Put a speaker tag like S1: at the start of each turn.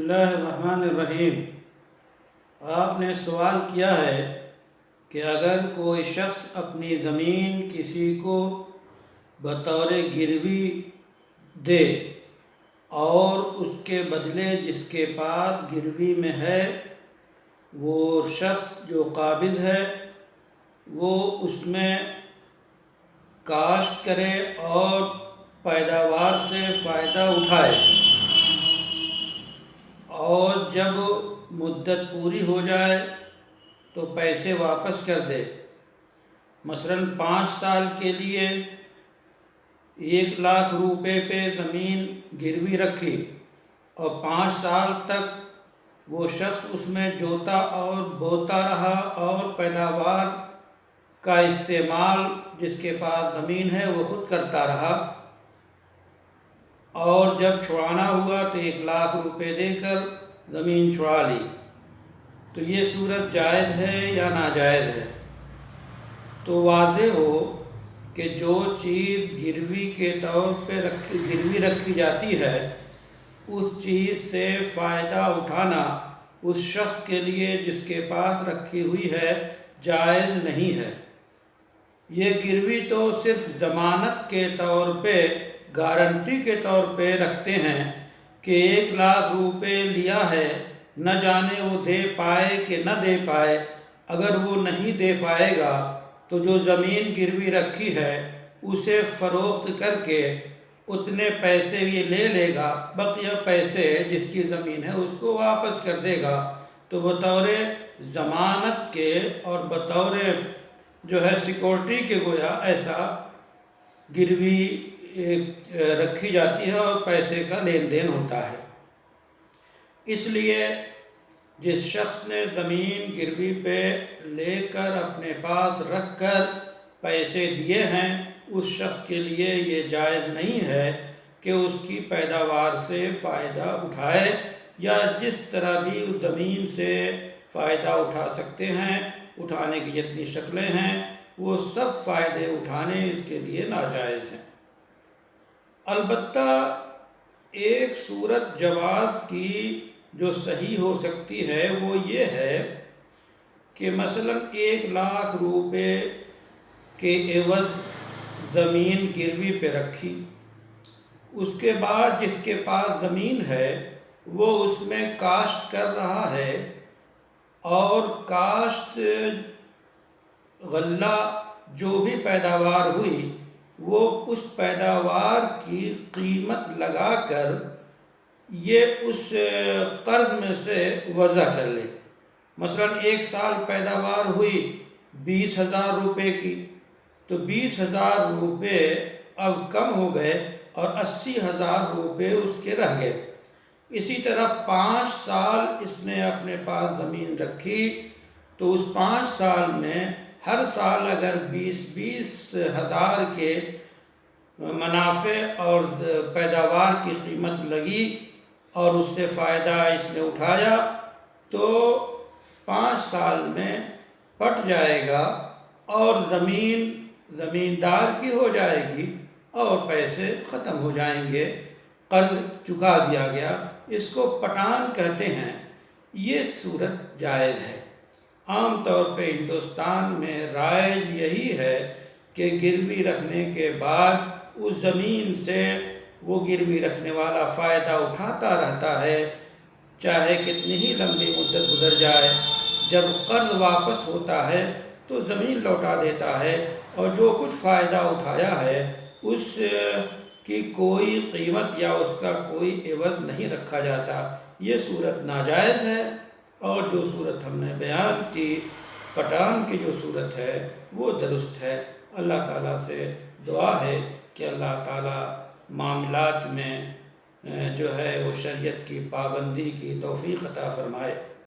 S1: اللہ الرحمن الرحیم۔ آپ نے سوال کیا ہے کہ اگر کوئی شخص اپنی زمین کسی کو بطور گروی دے اور اس کے بدلے جس کے پاس گروی میں ہے وہ شخص جو قابض ہے وہ اس میں کاشت کرے اور پیداوار سے فائدہ اٹھائے اور جب مدت پوری ہو جائے تو پیسے واپس کر دے۔ مثلاً 5 سال کے لیے 1,00,000 روپے پہ زمین گروی رکھی اور 5 سال تک وہ شخص اس میں جوتا اور بوتا رہا اور پیداوار کا استعمال جس کے پاس زمین ہے وہ خود کرتا رہا، اور جب چھڑانا ہوا تو 1,00,000 روپے دے کر زمین چھڑا لی، تو یہ صورت جائز ہے یا ناجائز ہے؟ تو واضح ہو کہ جو چیز گروی کے طور پہ گروی رکھی جاتی ہے اس چیز سے فائدہ اٹھانا اس شخص کے لیے جس کے پاس رکھی ہوئی ہے جائز نہیں ہے۔ یہ گروی تو صرف ضمانت کے طور پہ، گارنٹی کے طور پہ رکھتے ہیں کہ 1,00,000 روپے لیا ہے، نہ جانے وہ دے پائے کہ نہ دے پائے۔ اگر وہ نہیں دے پائے گا تو جو زمین گروی رکھی ہے اسے فروخت کر کے اتنے پیسے یہ لے لے گا، بقیہ پیسے جس کی زمین ہے اس کو واپس کر دے گا۔ تو بطور ضمانت کے اور بطور جو ہے سیکورٹی کے گویا ایسا گروی رکھی جاتی ہے اور پیسے کا لین دین ہوتا ہے۔ اس لیے جس شخص نے زمین گروی پہ لے کر اپنے پاس رکھ کر پیسے دیے ہیں اس شخص کے لیے یہ جائز نہیں ہے کہ اس کی پیداوار سے فائدہ اٹھائے، یا جس طرح بھی اس زمین سے فائدہ اٹھا سکتے ہیں، اٹھانے کی جتنی شکلیں ہیں وہ سب فائدے اٹھانے اس کے لیے ناجائز ہیں۔ البتہ ایک صورت جواز کی جو صحیح ہو سکتی ہے وہ یہ ہے کہ مثلاً 1,00,000 روپے کے عوض زمین گروی پہ رکھی، اس کے بعد جس کے پاس زمین ہے وہ اس میں کاشت کر رہا ہے اور کاشت غلہ جو بھی پیداوار ہوئی وہ اس پیداوار کی قیمت لگا کر یہ اس قرض میں سے وضع کر لے۔ مثلاً 1 سال پیداوار ہوئی 20,000 روپے کی، تو 20,000 روپے اب کم ہو گئے اور 80,000 روپے اس کے رہ گئے۔ اسی طرح 5 سال اس نے اپنے پاس زمین رکھی تو اس 5 سال میں ہر سال اگر 20,000 کے منافع اور پیداوار کی قیمت لگی اور اس سے فائدہ اس نے اٹھایا تو 5 سال میں پٹ جائے گا اور زمیندار کی ہو جائے گی اور پیسے ختم ہو جائیں گے، قرض چکا دیا گیا۔ اس کو پٹان کہتے ہیں۔ یہ صورت جائز ہے۔ عام طور پہ ہندوستان میں رائج یہی ہے کہ گروی رکھنے کے بعد اس زمین سے وہ گروی رکھنے والا فائدہ اٹھاتا رہتا ہے، چاہے کتنی ہی لمبی مدت گزر جائے۔ جب قرض واپس ہوتا ہے تو زمین لوٹا دیتا ہے اور جو کچھ فائدہ اٹھایا ہے اس کی کوئی قیمت یا اس کا کوئی عوض نہیں رکھا جاتا۔ یہ صورت ناجائز ہے، اور جو صورت ہم نے بیان کی پٹان کی جو صورت ہے وہ درست ہے۔ اللہ تعالیٰ سے دعا ہے کہ اللہ تعالیٰ معاملات میں جو ہے وہ شریعت کی پابندی کی توفیق عطا فرمائے۔